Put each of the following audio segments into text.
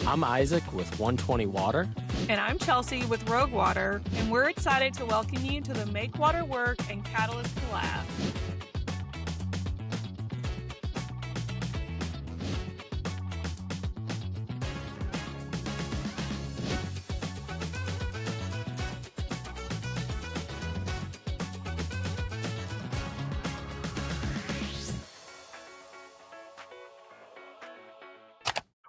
I'm Isaac with 120 Water. And I'm Chelsea with Rogue Water, and we're excited to welcome you to the Make Water Work and Catalyst Collab.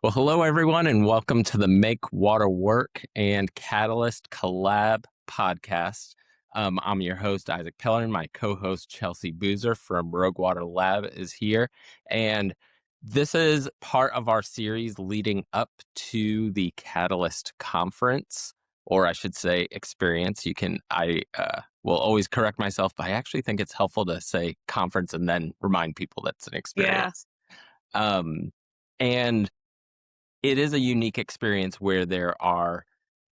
Well, hello, everyone, and welcome to the Make Water Work and Catalyst Collab podcast. I'm your host, Isaac Pellerin. My co-host, Chelsea Boozer from Rogue Water Lab is here. And this is part of our series leading up to the Catalyst conference, or I should say experience. I will always correct myself, but I actually think it's helpful to say conference and then remind people that's an experience. And it is a unique experience where there are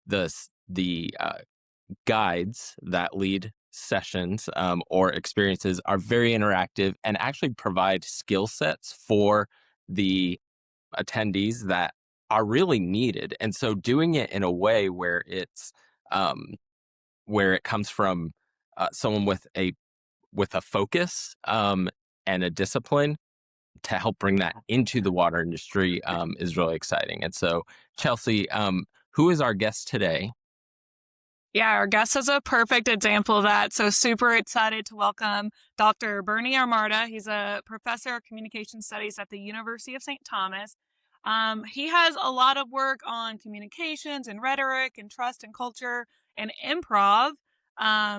the guides that lead sessions or experiences are very interactive and actually provide skill sets for the attendees that are really needed. And so doing it in a way where where it comes from someone with a focus and a discipline to help bring that into the water industry is really exciting. And so, Chelsea, who is our guest today? Yeah, our guest is a perfect example of that. So super excited to welcome Dr. Bernie Armada. He's a professor of communication studies at the University of St. Thomas. He has a lot of work on communications and rhetoric and trust and culture and improv.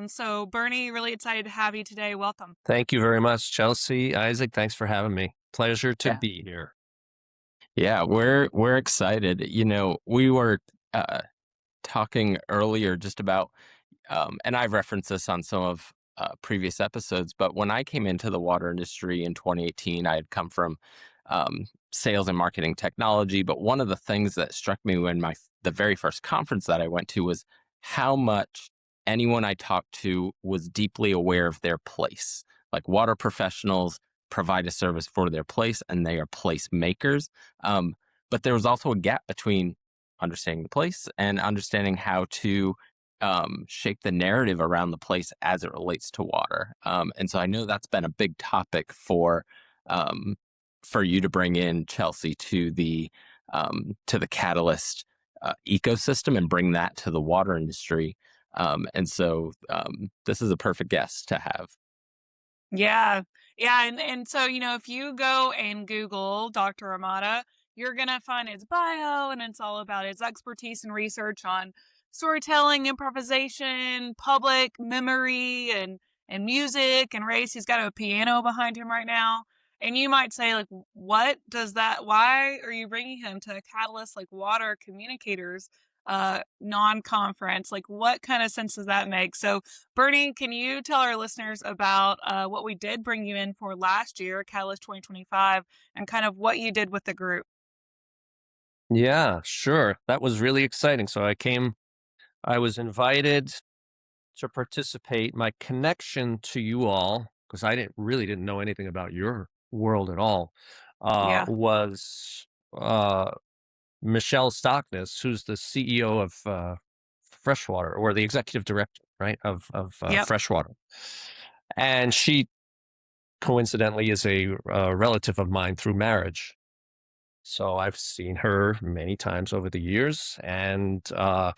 So Bernie, really excited to have you today. Welcome. Thank you very much, Chelsea. Isaac, thanks for having me. Pleasure to be here. Yeah, we're excited. You know, we were talking earlier just about, and I've referenced this on some of previous episodes, but when I came into the water industry in 2018, I had come from sales and marketing technology. But one of the things that struck me when the very first conference that I went to was how much anyone I talked to was deeply aware of their place. Like, water professionals provide a service for their place and they are place makers. But there was also a gap between understanding the place and understanding how to shape the narrative around the place as it relates to water. And so I know that's been a big topic for you to bring in, Chelsea, to the Catalyst ecosystem and bring that to the water industry. And so this is a perfect guest to have. Yeah. Yeah. And so, if you go and Google Dr. Armada, you're going to find his bio, and it's all about his expertise and research on storytelling, improvisation, public memory, and music and race. He's got a piano behind him right now. And you might say, like, why are you bringing him to a Catalyst like Water Communicators non-conference? Like, what kind of sense does that make? So Bernie, can you tell our listeners about what we did bring you in for last year, Catalyst 2025, and kind of what you did with the group? Yeah, sure. That was really exciting. So I was invited to participate. My connection to you all, because I didn't know anything about your world at all, Yeah. was Michelle Stockness, who's the CEO of Freshwater, or the executive director, right, of Yep. Freshwater. And she coincidentally is a relative of mine through marriage. So I've seen her many times over the years, and I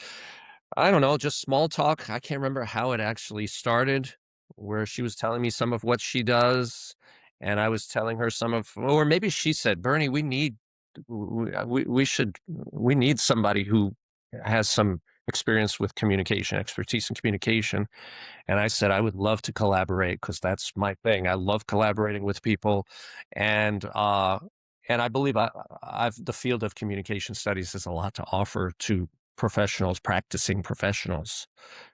don't know, just small talk. I can't remember how it actually started, where she was telling me some of what she does, and I was telling her or maybe she said, "Bernie, we need somebody who has some experience with communication, expertise in communication." And I said, I would love to collaborate, because that's my thing. I love collaborating with people. And I believe the field of communication studies has a lot to offer to practicing professionals.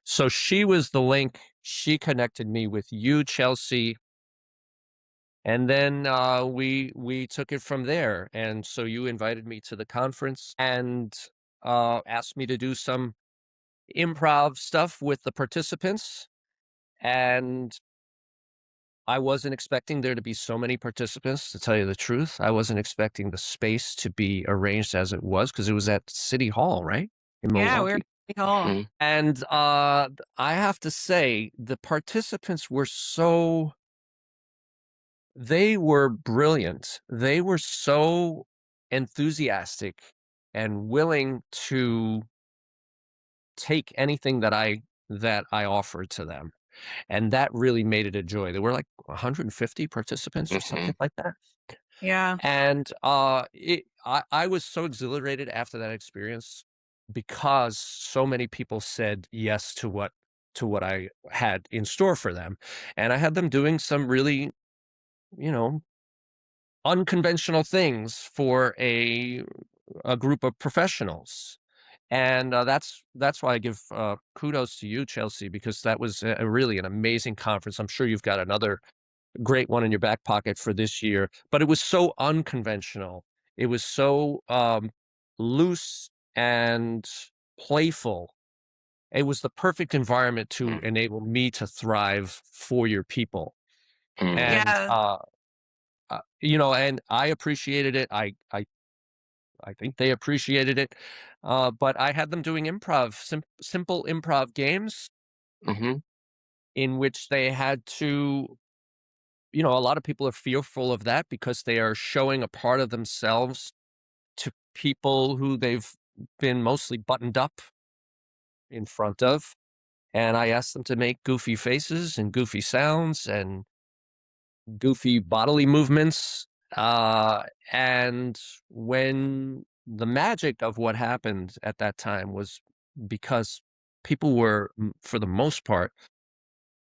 So she was the link. She connected me with you, Chelsea. And then we took it from there. And so you invited me to the conference and asked me to do some improv stuff with the participants. And I wasn't expecting there to be so many participants, to tell you the truth. I wasn't expecting the space to be arranged as it was because it was at City Hall, right? In Yeah, we were Milwaukee. pretty cool. Mhm, And I have to say, the participants were they were brilliant. They were so enthusiastic and willing to take anything that I offered to them. And that really made it a joy. There were like 150 participants or mhm, something like that. Yeah. And I was so exhilarated after that experience because so many people said yes to what I had in store for them. And I had them doing some really, you know, unconventional things for a group of professionals. And that's why I give kudos to you, Chelsea, because that was really an amazing conference. I'm sure you've got another great one in your back pocket for this year, but it was so unconventional. It was so loose and playful. It was the perfect environment to mhm, enable me to thrive for your people. mhm, And Yeah. and I appreciated it. I think they appreciated it. But I had them doing simple improv games mhm, in which they had to, a lot of people are fearful of that because they are showing a part of themselves to people who they've been mostly buttoned up in front of. And I asked them to make goofy faces and goofy sounds and goofy bodily movements. And when the magic of what happened at that time was because people were, for the most part,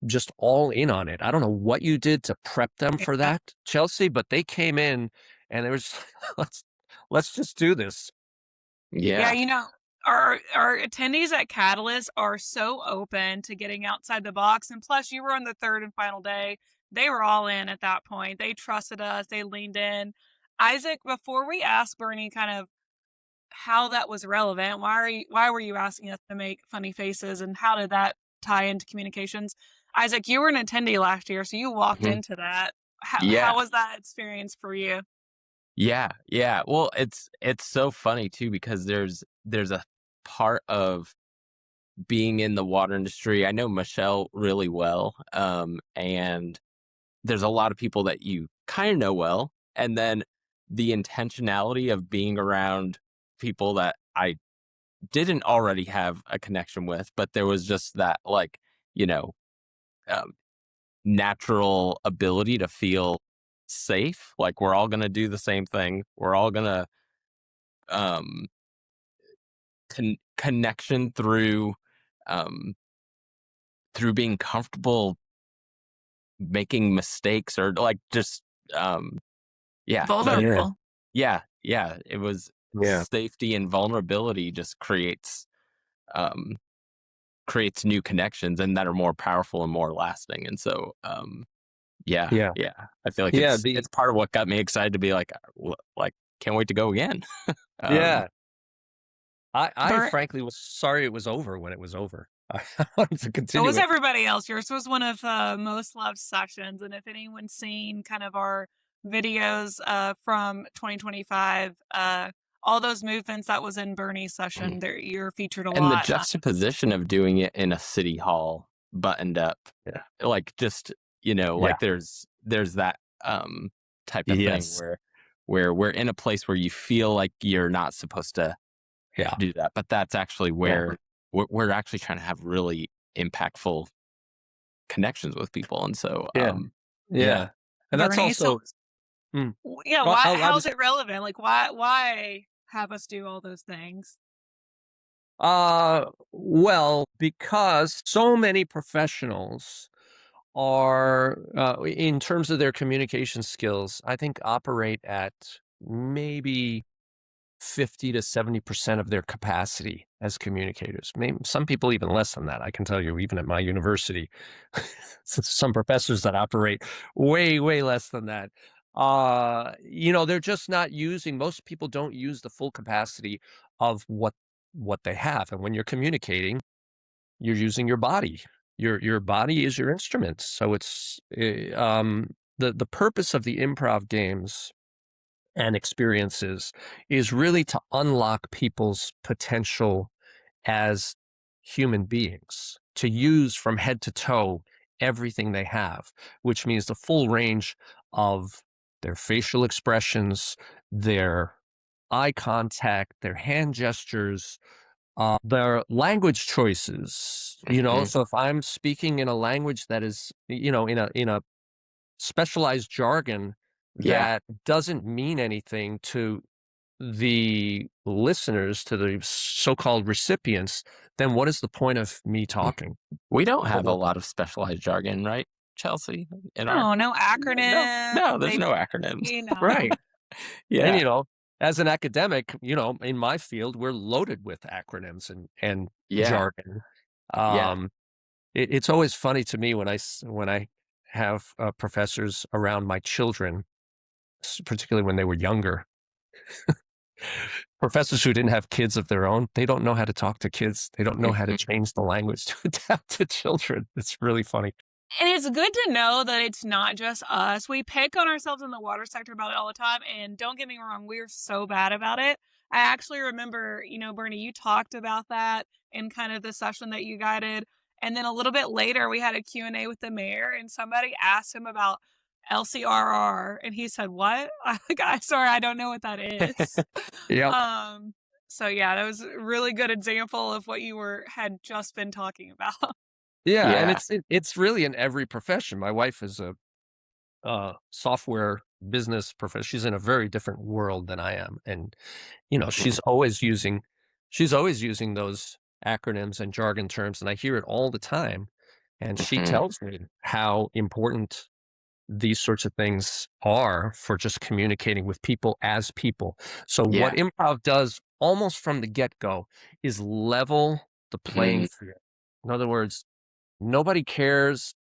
just all in on it. I don't know what you did to prep them for Yeah. that, Chelsea, but they came in and it was let's let's just do this. Yeah, yeah, our attendees at Catalyst are so open to getting outside the box, and plus you were on the 3rd and final day. They were all in at that point. They trusted us, they leaned in. Isaac, before we ask Bernie kind of how that was relevant, why were you asking us to make funny faces, and how did that tie into communications? Isaac, you were an attendee last year, so you walked mhm, into that. How yeah. was that experience for you? Yeah, yeah. Well, it's so funny too because there's a part of being in the water industry. I know Michelle really well, and there's a lot of people that you kind of know well, and then the intentionality of being around people that I didn't already have a connection with, but there was just that like you know um, natural ability to feel safe. Like we're all gonna do the same thing. We're all gonna um connection um through being comfortable making mistakes or like just um yeah that Yeah, Vulnerable. yeah it was yeah, safety and vulnerability just um creates new connections and that are more powerful and more lasting and so yeah, yeah I feel like yeah. it's part of what got me excited to be like like can't wait to go again um Yeah. I Bert, frankly was sorry it was over when it was over. I wanted to so continue was it. everybody else. Yours was one of most loved sessions, and if anyone's seen kind of our videos from 2025, all those movements that was in Bernie's session, there you're featured a and the lot. juxtaposition of doing it in a city hall buttoned up Yeah, like just yeah, like there's that type of thing yes, where we're in a place where you feel like you're not supposed to yeah, do that but that's actually yeah, where we're actually trying to have really impactful connections with people and so yeah, yeah yeah. And that's Bernie, so also, mm, yeah, well, why? I How's was it relevant? Like, why have us do all those things? well, because so many professionals are, in terms of their communication skills, I think operate at maybe 50 to 70% of their capacity as communicators. Maybe some people even less than that. I can tell you, even at my university, some professors that operate way, way less than that. They're just not using, most people don't use the full capacity of what they have. And when you're communicating, you're using your body. your body is your instrument. So it's the purpose of the improv games and experiences is really to unlock people's potential as human beings, to use from head to toe everything they have, which means the full range of their facial expressions, their eye contact, their hand gestures, their language choices. Hmm. So if I'm speaking in a language that is, in a specialized jargon Yeah. that doesn't mean anything to the listeners, to the so-called recipients, then what is the point of me talking? We don't For have a what? lot of specialized jargon, right, Chelsea? In our Oh, no no, no, acronym. there's They, no acronyms. Right. And, Yeah, as an academic, in my field, we're loaded with acronyms and yeah, jargon. yeah. Um, it's always funny to me when I have professors around my children, particularly when they were younger. Professors who didn't have kids of their own, they don't know how to talk to kids. They don't know how to Mhm. change the language to adapt to children. It's really funny. and it's good to know that it's not just us. We pick on ourselves in the water sector about it all the time. And don't get me wrong, we're so bad about it. I actually remember, Bernie, you talked about that in kind of the session that you guided. And then a little bit later, we had a Q&A with the mayor, and somebody asked him about LCRR. And he said, what? I'm like, I'm sorry, I don't know what that is. Yep. um, so yeah, that was a really good example of what you had just been talking about. Yeah, and Yeah. it's really in every profession. My wife is a software business professional. She's in a very different world than I am, and Mhm. she's always using those acronyms and jargon terms, and I hear it all the time. And she Mhm. tells me how important these sorts of things are for just communicating with people as people. So what Yeah. improv does almost from the get-go is level the playing Mhm. field. In other words, nobody cares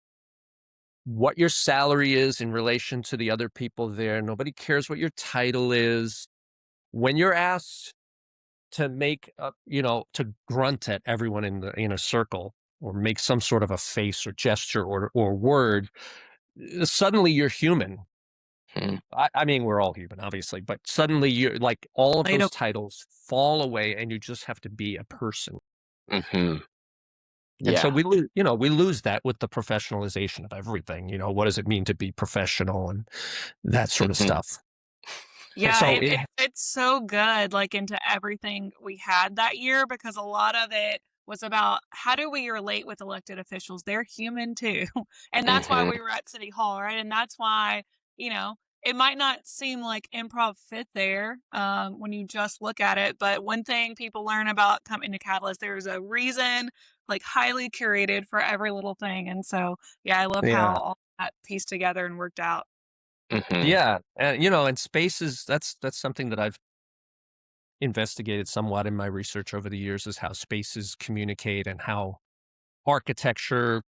what your salary is in relation to the other people there. Nobody cares what your title is. When you're asked to to grunt at everyone in a circle or make some sort of a face or gesture or word, suddenly you're human. Mhm. I mean, we're all human, obviously, but suddenly you're like all of Later. those titles fall away and you just have to be a person. Mhm. And so Yeah. we lose that with the professionalization of everything. What does it mean to be professional and that sort of Mhm. stuff. Yeah, So it fits so good, like, into everything we had that year, because a lot of it was about how do we relate with elected officials? They're human too. And that's why Mhm. we were at City Hall, right? And that's why, it might not seem like improv fit there, when you just look at it. But one thing people learn about coming to Catalyst, there's a reason, like, highly curated for every little thing. And so, yeah, I love how yeah, all that pieced together and worked out. Mhm. yeah, and spaces. That's something that I've investigated somewhat in my research over the years is how spaces communicate and how architecture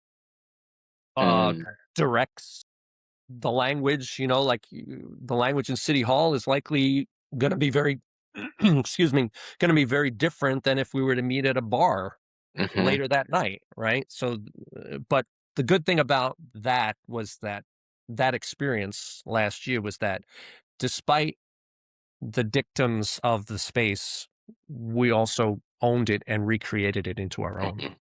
uh, Mm. directs the language. Like the language in City Hall is likely going to be very, excuse me, going to be very different than if we were to meet at a bar Mhm. later that night, right? So, but the good thing about that was that experience last year was that despite the dictums of the space, we also owned it and recreated it into our own. Mhm.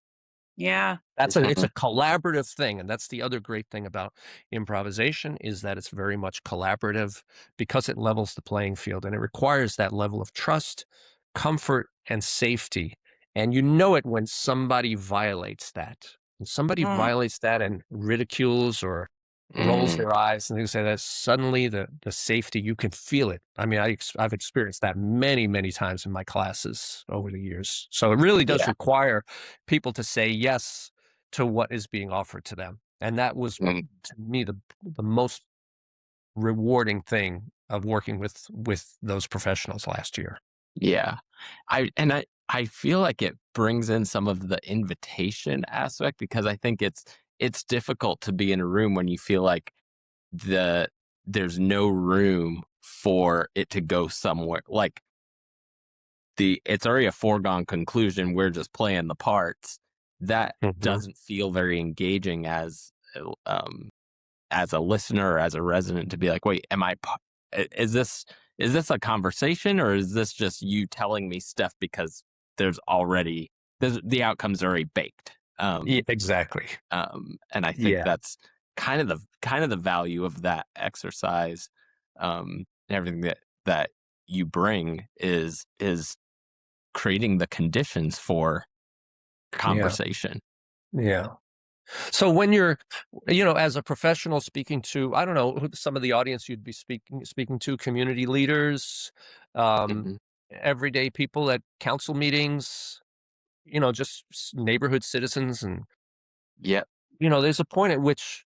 Yeah. It's a Mhm. collaborative thing, and that's the other great thing about improvisation is that it's very much collaborative because it levels the playing field and it requires that level of trust, comfort, and safety. And you know it when somebody violates that. When somebody Mm. violates that and ridicules or rolls Mm. their eyes and things like that, suddenly the safety, you can feel it. I mean, I've experienced that many, many times in my classes over the years. So it really does Yeah. require people to say yes to what is being offered to them. And that was, Mm. to me, the most rewarding thing of working with those professionals last year. Yeah. I feel like it brings in some of the invitation aspect because I think it's difficult to be in a room when you feel like the there's no room for it to go somewhere. Like it's already a foregone conclusion. We're just playing the parts. that Mhm. doesn't feel very engaging as a listener or as a resident to be like, wait, is this a conversation or is this just you telling me stuff because the outcome's already baked. Exactly. And I think Yeah. that's kind of the value of that exercise, and everything that you bring is creating the conditions for Yeah. conversation. Yeah. So when you're, as a professional speaking to, I don't know, some of the audience you'd be speaking to, community leaders, um, Hmm. everyday people at council meetings, just neighborhood citizens, and Yep. there's a point at which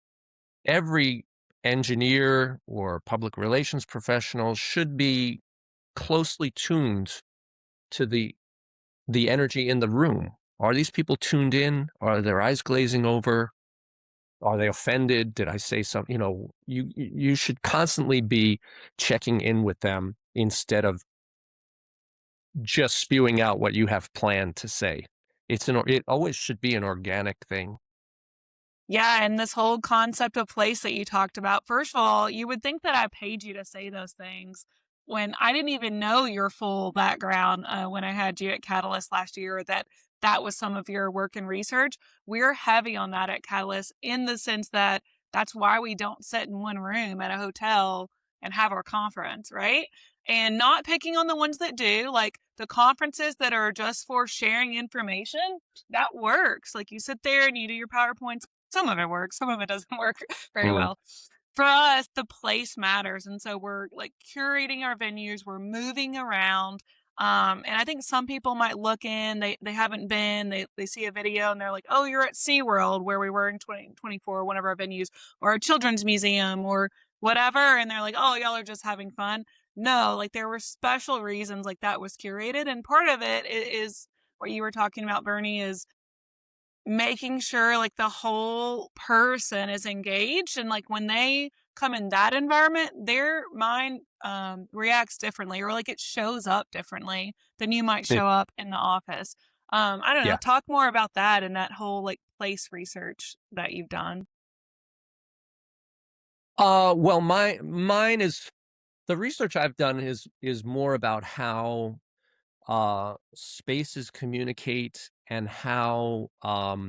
every engineer or public relations professional should be closely tuned to the energy in the room. Are these people tuned in? Are their eyes glazing over? Are they offended? Did I say something? You should constantly be checking in with them instead of just spewing out what you have planned to say. It always should be an organic thing. Yeah, and this whole concept of place that you talked about, first of all, you would think that I paid you to say those things when I didn't even know your full background, when I had you at Catalyst last year, that was some of your work and research. We're heavy on that at Catalyst in the sense that that's why we don't sit in one room at a hotel and have our conference, right? And not picking on the ones that do, like the conferences that are just for sharing information, that works. Like you sit there and you do your PowerPoints. Some of it works, some of it doesn't work very Mm, well. For us, the place matters, and so we're, like, curating our venues, we're moving around, and I think some people might look in, they haven't been, they see a video and they're like, "Oh, you're at SeaWorld," where we were in 2024, one of our venues, or a children's museum or whatever, and they're like, "Oh, y'all are just having fun." No, like, there were special reasons, like, that was curated, and part of it is what you were talking about, Bernie, is making sure, like, the whole person is engaged, and, like, when they come in that environment, their mind, reacts differently, or, like, it shows up differently than you might it- show up in the office. I don't know, yeah. talk more about that and that whole, like, place research that you've done. Well, mine is the research I've done is more about how spaces communicate and how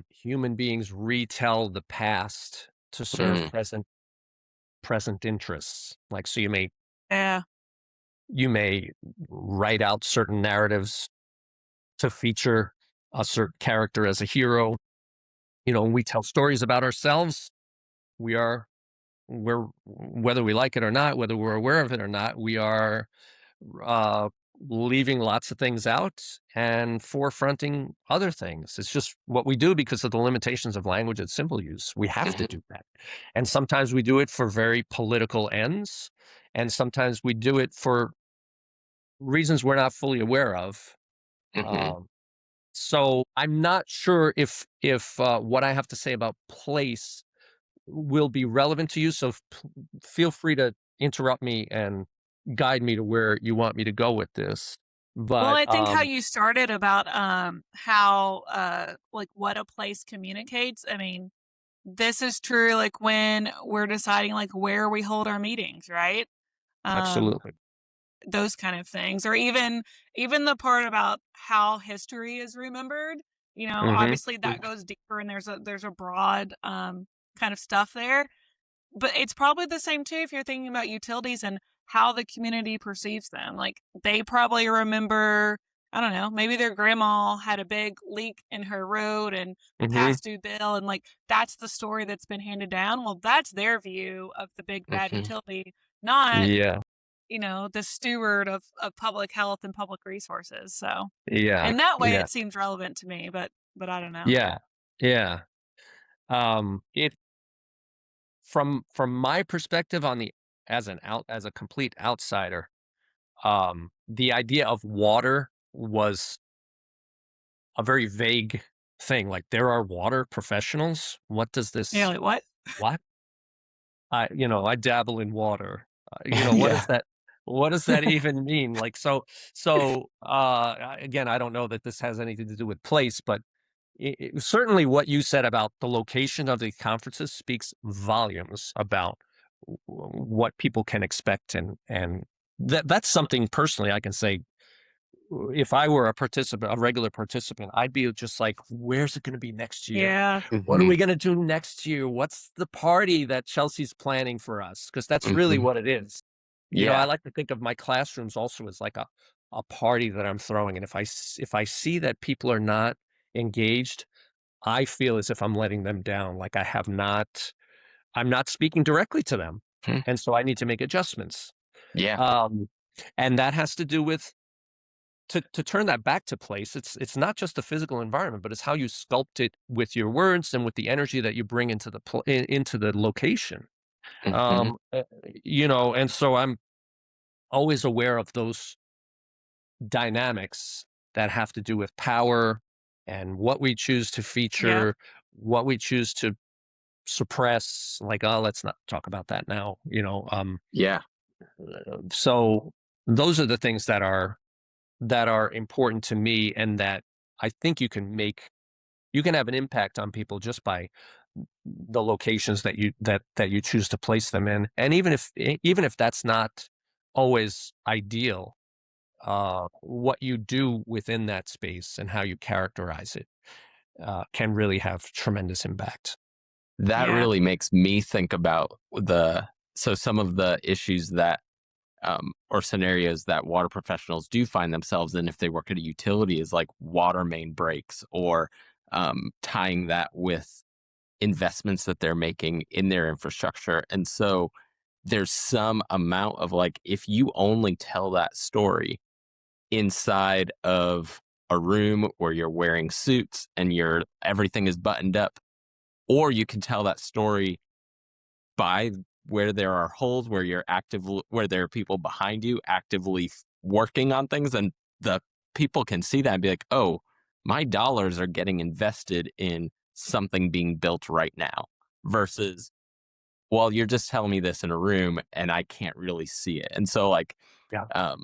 human beings retell the past to serve Mm, present interests. Like, so Yeah. you may write out certain narratives to feature a certain character as a hero. When we tell stories about ourselves, we're whether we like it or not, whether we're aware of it or not, we are uh, leaving lots of things out and forefronting other things. It's just what we do because of the limitations of language and symbol use. We have to mhm, do that. And sometimes we do it for very political ends, and sometimes we do it for reasons we're not fully aware of. mhm. Um, so I'm not sure if what I have to say about place will be relevant to you. So feel free to interrupt me and guide me to where you want me to go with this. Well, But I think how you started about, how, like, what a place communicates, I mean, this is true, like, when we're deciding, like, where we hold our meetings, right? Um, absolutely. those kind of things, or even the part about how history is remembered, Hmm. obviously that goes deeper and there's a broad, kind of stuff there, but it's probably the same too if you're thinking about utilities and how the community perceives them. Like they probably remember, I don't know, maybe their grandma had a big leak in her road and a Hmm. past due bill, and like that's the story that's been handed down. Well, that's their view of the big bad Mhm. utility, not Yeah. the steward of public health and public resources. So Yeah. in that way, Yeah. it seems relevant to me, but I don't know. Yeah. Yeah. It from my perspective on the as a complete outsider, the idea of water was a very vague thing. Like, there are water professionals. What does Yeah, this? like what? What? I dabble in water. Yeah. What does that even mean? Like, again, I don't know that this has anything to do with place, but certainly what you said about the location of the conferences speaks volumes about what people can expect, and that's something personally I can say. If I were a participant, a regular participant, I'd be just like, where's it going to be next year? Yeah. What are Mhm. we going to do next year? What's the party that Chelsea's planning for us? Because that's really Mhm. what it is. I Yeah. like to think of my classrooms also as like a party that I'm throwing. And if I see that people are not engaged, I feel as if I'm letting them down. Like I'm not speaking directly to them. Mhm. And so I need to make adjustments. Yeah. Um, and that has to do with to turn that back to place. It's not just the physical environment, but it's how you sculpt it with your words and with the energy that you bring into into the location. Mhm. And so I'm always aware of those dynamics that have to do with power and what we choose to Yeah. feature, what we choose to suppress. Like, oh, let's not talk about that now. Yeah. So those are the things that are important to me, and that I think you can have an impact on people just by the locations that you choose to place them in. And even if that's not always ideal, what you do within that space and how you characterize it can really have tremendous impact. That Yeah. really makes me think about some of the issues that or scenarios that water professionals do find themselves in if they work at a utility is like water main breaks or tying that with investments that they're making in their infrastructure. And so there's some amount of like, if you only tell that story inside of a room where you're wearing suits and everything is buttoned up, or you can tell that story by where there are holes where where there are people behind you actively working on things, and the people can see that and be like, oh, my dollars are getting invested in something being built right now, versus, well, you're just telling me this in a room and I can't really see it. And so like Yeah. um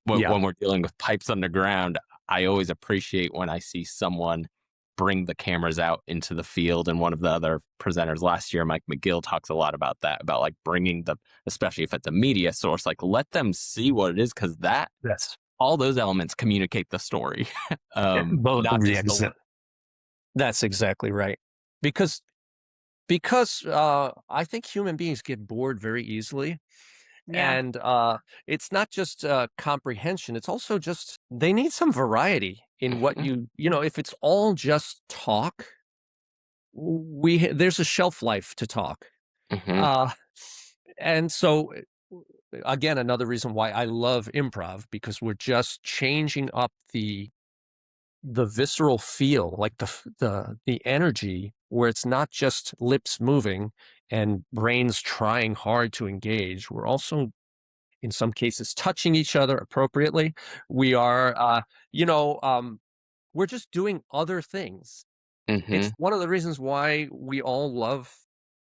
Yeah. when we're dealing with pipes underground, I always appreciate when I see someone bring the cameras out into the field. And one of the other presenters last year, Mike McGill, talks a lot about that, about like bringing especially if it's a media source, like let them see what it is, because That's all those elements communicate the story, both. not Yeah, just the. that's exactly right. Because I think human beings get bored very easily. Yeah. And it's not just comprehension, it's also just they need some variety in what Mhm, if it's all just talk, there's a shelf life to talk. mhm, Uh, and so, again, another reason why I love improv, because we're just changing up the visceral feel, like the energy, where it's not just lips moving and brains trying hard to engage. We're also in some cases touching each other appropriately. We are, we're just doing other things. It's mhm. one of the reasons why we all love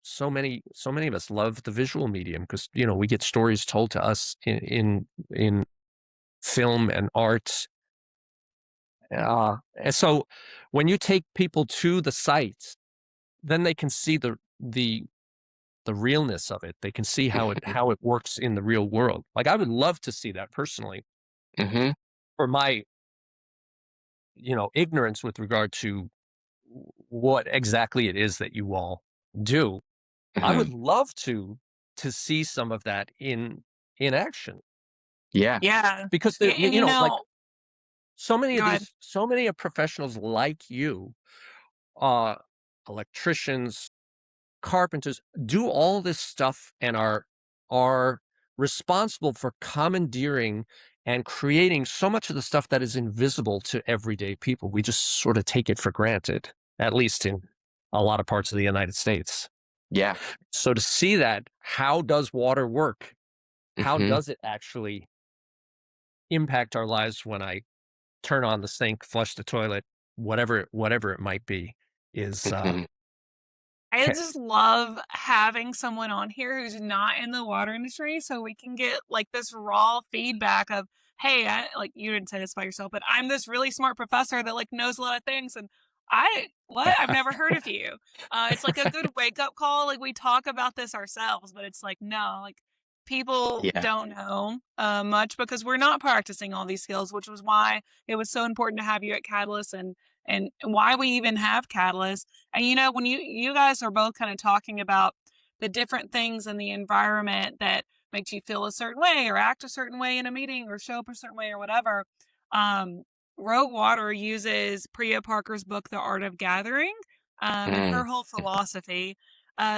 so many of us love the visual medium, because we get stories told to us in film and art. And so when you take people to the sites, then they can see the realness of it. They can see Mhm, how it works in the real world. Like, I would love to see that personally. mhm, For my ignorance with regard to what exactly it is that you all do, I would mhm. love to see some of that in action, Yeah. Yeah. because there, Yeah. And like, God. so many of professionals like you, uh, electricians, carpenters, do all this stuff and are responsible for commandeering and creating so much of the stuff that is invisible to everyday people. We just sort of take it for granted, at least in a lot of parts of the United States. Yeah. So to see that, how does water work? How Mhm, does it actually impact our lives when I turn on the sink, flush the toilet, whatever it might be, is mhm. I just love having someone on here who's not in the water industry so we can get like this raw feedback of, hey, like you didn't say this about yourself, but I'm this really smart professor that like knows a lot of things and What? I've never heard of you. It's like a good wake up call. Like we talk about this ourselves, but it's like, no, like people Yeah. don't know much because we're not practicing all these skills, which was why it was so important to have you at Catalyst and why we even have Catalyst. And you know, when you guys are both kind of talking about the different things in the environment that makes you feel a certain way or act a certain way in a meeting or show up a certain way or whatever. Um, Rogue Water uses Priya Parker's book, The Art of Gathering, and her Mm, whole philosophy.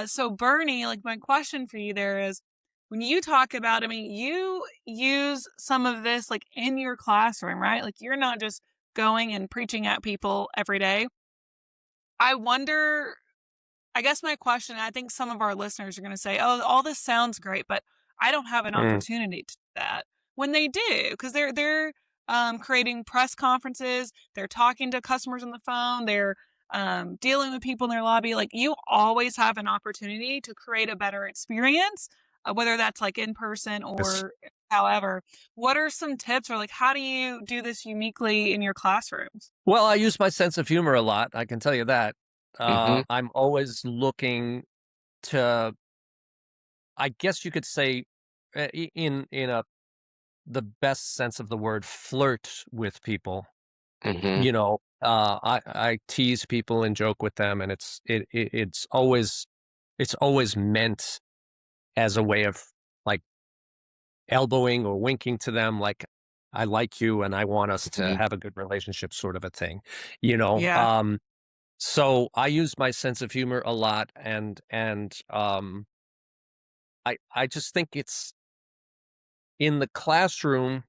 So, Bernie, like my question for you there is when you talk about, I mean, you use some of this like in your classroom, right? Like you're not just going and preaching at people every day. I wonder I guess my question, I think some of our listeners are going to say, "Oh, all this sounds great, but I don't have an Mm. opportunity to do that." When they do, because they're creating press conferences, they're talking to customers on the phone, they're dealing with people in their lobby. Like you always have an opportunity to create a better experience, whether that's like in person Yes. or however. What are some tips, or like how do you do this uniquely in your classrooms? Well, I use my sense of humor a lot. I can tell you that. mhm, I'm always looking to, I guess you could say, in a the best sense of the word, flirt with people. mhm. I tease people and joke with them, and it's always meant as a way of like elbowing or winking to them, like I like you and I want us to Mhm. have a good relationship, sort of a thing. You know, Yeah. um, so I use my sense of humor a lot, and I just think it's in the classroom.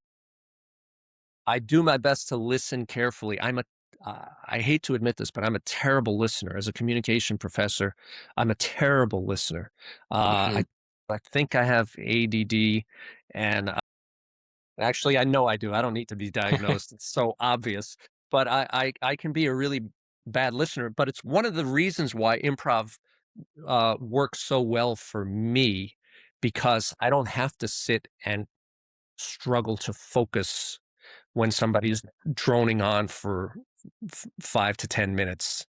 I do my best to listen carefully. I hate to admit this, but I'm a terrible listener. As a communication professor, I'm a terrible listener. Mhm. I think I have ADD, and actually, I know I do. I don't need to be diagnosed. It's so obvious, but I can be a really bad listener. But it's one of the reasons why improv works so well for me, because I don't have to sit and struggle to focus when somebody's droning on for 5 to 10 minutes.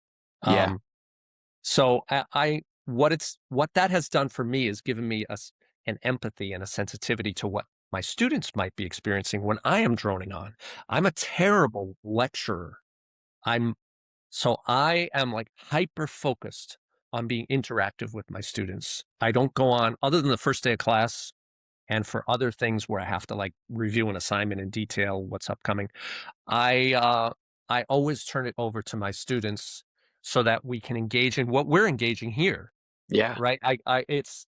Yeah. Um, so what that has done for me is given me an empathy and a sensitivity to what my students might be experiencing when I am droning on. I'm a terrible lecturer. I'm so I am like hyper focused on being interactive with my students. I don't go on other than the first day of class and for other things where I have to like review an assignment in detail, what's upcoming. I uh, I always turn it over to my students so that we can engage in what we're engaging here, Yeah. right? I it's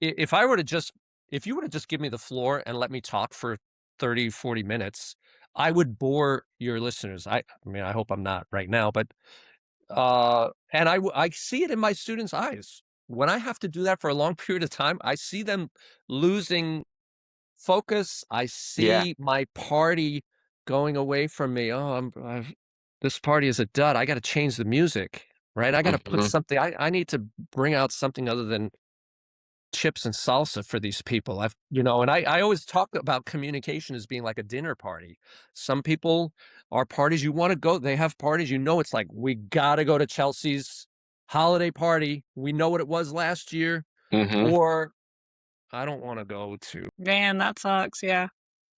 if I were to just if you were to just give me the floor and let me talk for 30, 40 minutes, I would bore your listeners. I mean, I hope I'm not right now, but and I see it in my students' eyes. When I have to do that for a long period of time, I see them losing focus. I Yeah. see my party going away from me. Oh, this party is a dud. I got to change the music, right? I got to put Mhm. something. I need to bring out something other than chips and salsa for these people. And I always talk about communication as being like a dinner party. Some people are parties you want to go. They have parties. It's like we got to go to Chelsea's holiday party. We know what it was last year, Mhm. or I don't want to go to Man, that sucks, yeah.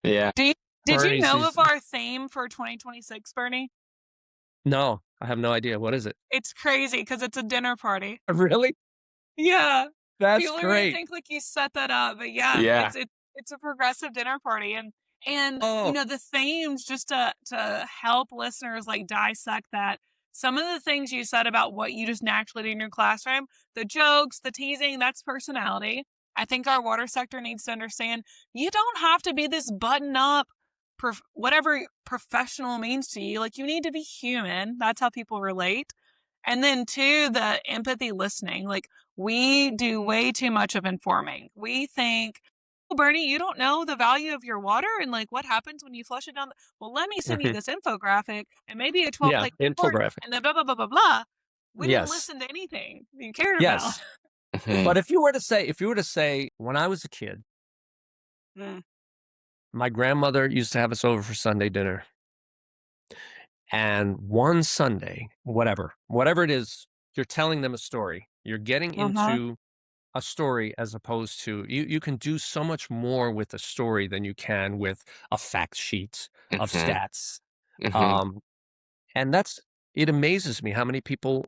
Yeah. Do you did you Bernie know of season. our theme for 2026, Bernie? No, I have no idea. What is it? It's crazy because it's a dinner party. Really? Yeah. That's People are gonna great. think like you set that up, but yeah, Yeah. it's a progressive dinner party and you Oh, know the themes just to help listeners like dissect that. Some of the things you said about what you just naturally do in your classroom, the jokes, the teasing, that's personality. I think our water sector needs to understand you don't have to be this button up whatever professional means to you. Like you need to be human. That's how people relate. And then two, the empathy listening. Like we do way too much of informing. We think, "Oh, Bernie, you don't know the value of your water and like what happens when you flush it down. Well, let me send you mhm. this infographic and maybe a 12 Yeah, page report infographic. and then blah, blah, blah, blah, blah." We didn't Yes, listen to anything you cared about. yes. Mhm. But if you were to say, when I was a kid, Mm. my grandmother used to have us over for Sunday dinner, And one Sunday, whatever it is, you're telling them a story. You're getting Uh-huh. into a story as opposed to you can do so much more with a story than you can with a fact sheet of Mhm. stats. Mhm. Um, and it amazes me how many people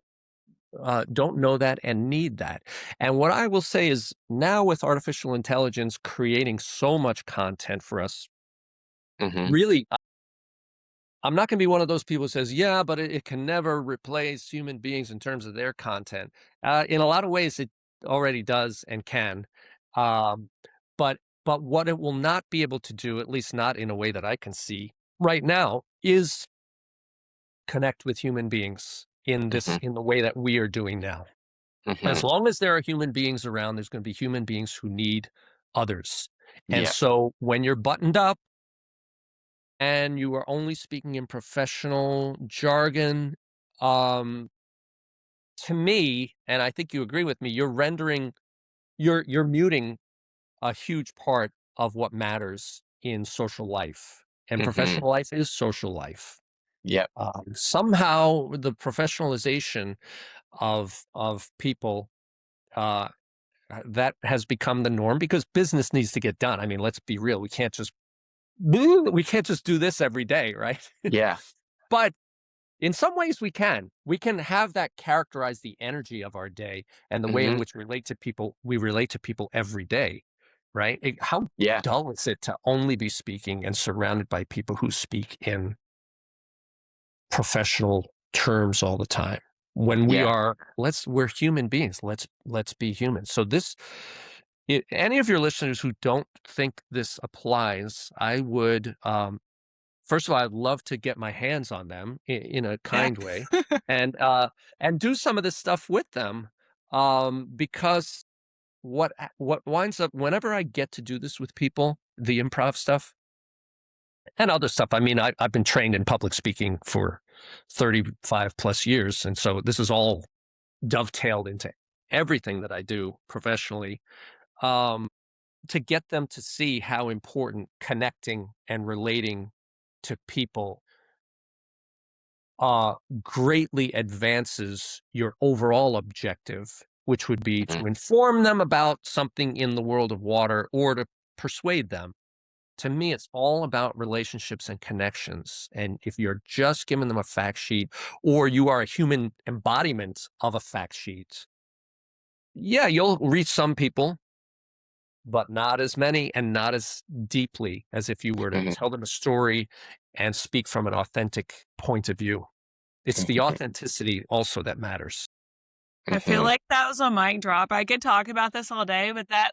don't know that and need that. And what I will say is now with artificial intelligence creating so much content for us, Mhm. really, I'm not going to be one of those people who says, yeah, but it can never replace human beings in terms of their content. In a lot of ways, it already does and can. Um, but what it will not be able to do, at least not in a way that I can see right now, is connect with human beings Mhm. in the way that we are doing now. As Mhm. long as there are human beings around, there's going to be human beings who need others. And Yeah. so when you're buttoned up and you are only speaking in professional jargon, um, to me, and I think you agree with me, you're muting a huge part of what matters in social life. And Mhm. professional life is social life. Yep. Somehow the professionalization of people uh, that has become the norm because business needs to get done. I mean, let's be real. We can't just do this every day, right? Yeah. But in some ways we can. We can have that characterize the energy of our day and the way in Mhm. which we relate to people every day, right? How Yeah. dull is it to only be speaking and surrounded by people who speak in professional terms all the time? When Yeah. we're human beings. Let's be human. So any of your listeners who don't think this applies, I would first of all, I'd love to get my hands on them in a Yeah. kind way, and uh, and do some of this stuff with them, because what winds up whenever I get to do this with people, the improv stuff and other stuff. I mean, I've been trained in public speaking for 35 plus years, and so this is all dovetailed into everything that I do professionally. Um, to get them to see how important connecting and relating to people uh, greatly advances your overall objective, which would be Mhm. to inform them about something in the world of water or to persuade them. To me, it's all about relationships and connections. And if you're just giving them a fact sheet or you are a human embodiment of a fact sheet, yeah, you'll reach some people, but not as many and not as deeply as if you were to Mhm. tell them a story and speak from an authentic point of view. It's the Mhm. authenticity also that matters. I feel Mhm. like that was a mic drop. I could talk about this all day, but that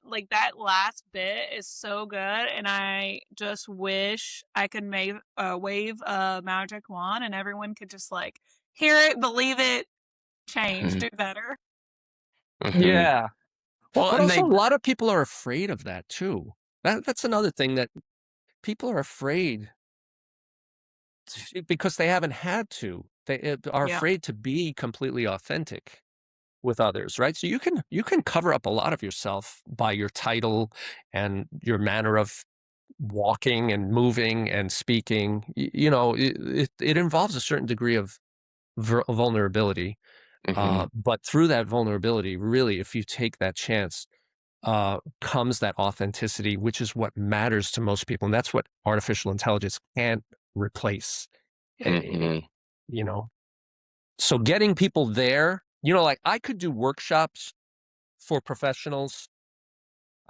last bit is so good, and I just wish I could wave a magic wand and everyone could just like hear it, believe it, change, Mhm. do better. Mhm. Yeah. Well, But and also they a lot of people are afraid of that too. That's another thing that people are afraid because they haven't had to. They are Yeah. afraid to be completely authentic with others, right? So you can cover up a lot of yourself by your title and your manner of walking and moving and speaking. It involves a certain degree of vulnerability. Mhm. But through that vulnerability, really, if you take that chance, comes that authenticity, which is what matters to most people. And that's what artificial intelligence can't replace. Eh, Mhm. you know, so getting people there, like I could do workshops for professionals.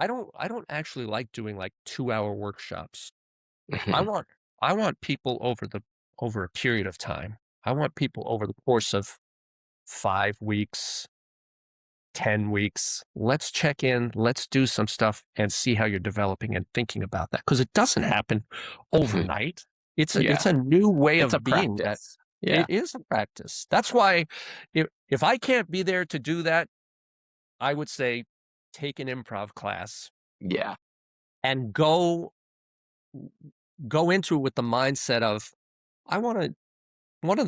I don't actually like doing like 2-hour workshops. I Mhm. want, I want people over a period of time. I want people over the course of 5 weeks, 10 weeks. Let's check in, let's do some stuff and see how you're developing and thinking about that. Because it doesn't happen Mhm. overnight. It's Yeah. a new way It's a of being that practice. Yeah. it is a practice. That's why if I can't be there to do that, I would say take an improv class Yeah. and go into it with the mindset of I want to one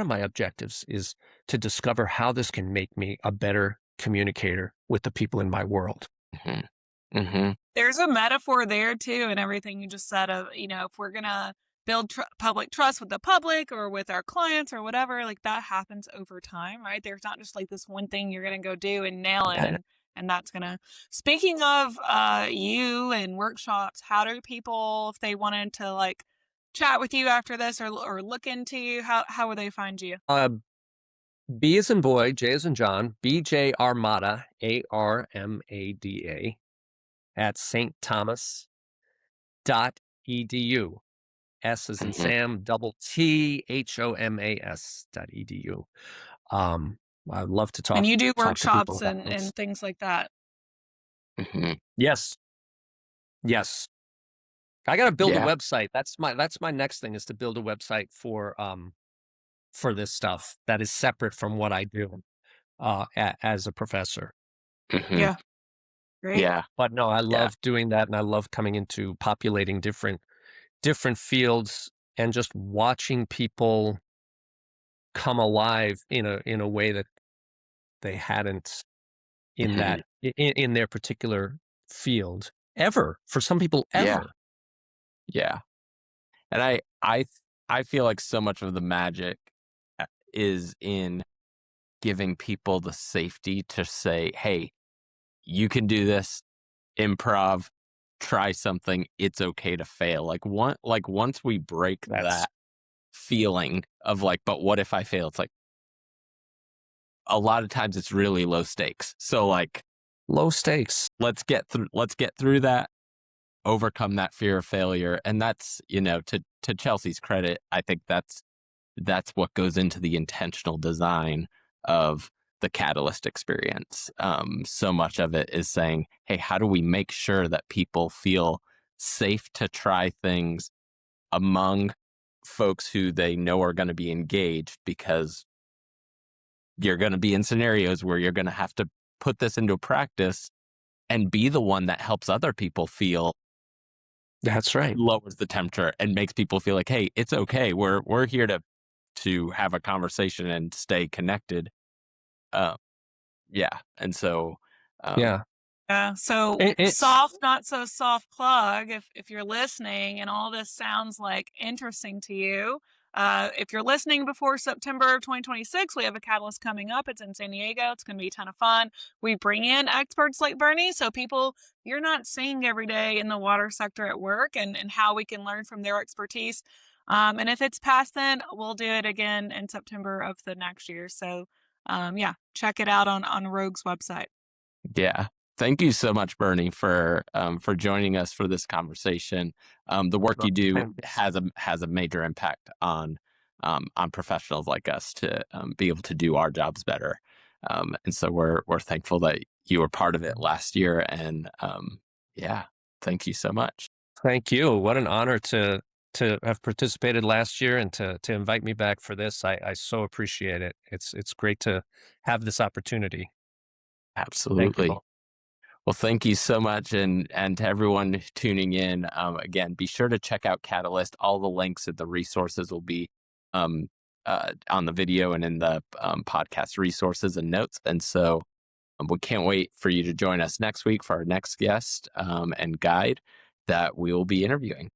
of my objectives is to discover how this can make me a better communicator with the people in my world. Mhm. Mhm. There's a metaphor there too and everything you just said of, if we're gonna build public trust with the public or with our clients or whatever, like that happens over time, right? There's not just like this one thing you're going to go do and nail it, and that's going to. Speaking of you and workshops, how do people, if they wanted to like chat with you after this or look into you, how would they find you? B as in boy, J as in John, BJ Armada, ARMADA, at stthomas.edu. S as in Mhm. Sam, double THOMAS.edu. I'd love to And you do talk to people workshops about this. and things like that. Mhm. Yes. Yes. I got to build a Yeah. website. That's my next thing, is to build a website for this stuff that is separate from what I do as a professor. Mhm. Yeah. Great. Yeah. But no, I Yeah. love doing that, and I love coming into populating different fields and just watching people come alive in a way that they hadn't in Mhm. that in their particular field ever. For some people, Yeah. ever. Yeah. And I feel like so much of the magic is in giving people the safety to say, "Hey, you can do this. Improv. Try something. It's okay to fail." Like once we break That's that feeling of like, but what if I fail? It's like a lot of times it's really low stakes. So like, low stakes. let's get through that, overcome that fear of failure. And that's, to Chelsea's credit, I think that's what goes into the intentional design of the Catalyst experience. So much of it is saying, hey, how do we make sure that people feel safe to try things among folks who they know are going to be engaged, because you're going to be in scenarios where you're going to have to put this into practice and be the one that helps other people feel, That's right. lowers the temperature and makes people feel like, hey, it's okay. We're here to have a conversation and stay connected. Uh, yeah. And so, um, Yeah. Yeah. So It's soft, not so soft plug. If you're listening and all this sounds like interesting to you, if you're listening before September of 2026, we have a Catalyst coming up. It's in San Diego. It's going to be a ton of fun. We bring in experts like Bernie, so people you're not seeing every day in the water sector at work, and how we can learn from their expertise. And if it's past then, we'll do it again in September of the next year. So, yeah, check it out on Rogue's website. yeah. Thank you so much, Bernie, for joining us for this conversation. The work you do has a major impact on professionals like us to be able to do our jobs better. And so we're thankful that you were part of it last year. And yeah, thank you so much. Thank you. What an honor to have participated last year, and to invite me back for this. I so appreciate it. It's great to have this opportunity. Thank you Absolutely. both. Well, thank you so much, and to everyone tuning in. Again, be sure to check out Catalyst. All the links and the resources will be um, on the video and in the podcast resources and notes. And so we can't wait for you to join us next week for our next guest and guide that we will be interviewing.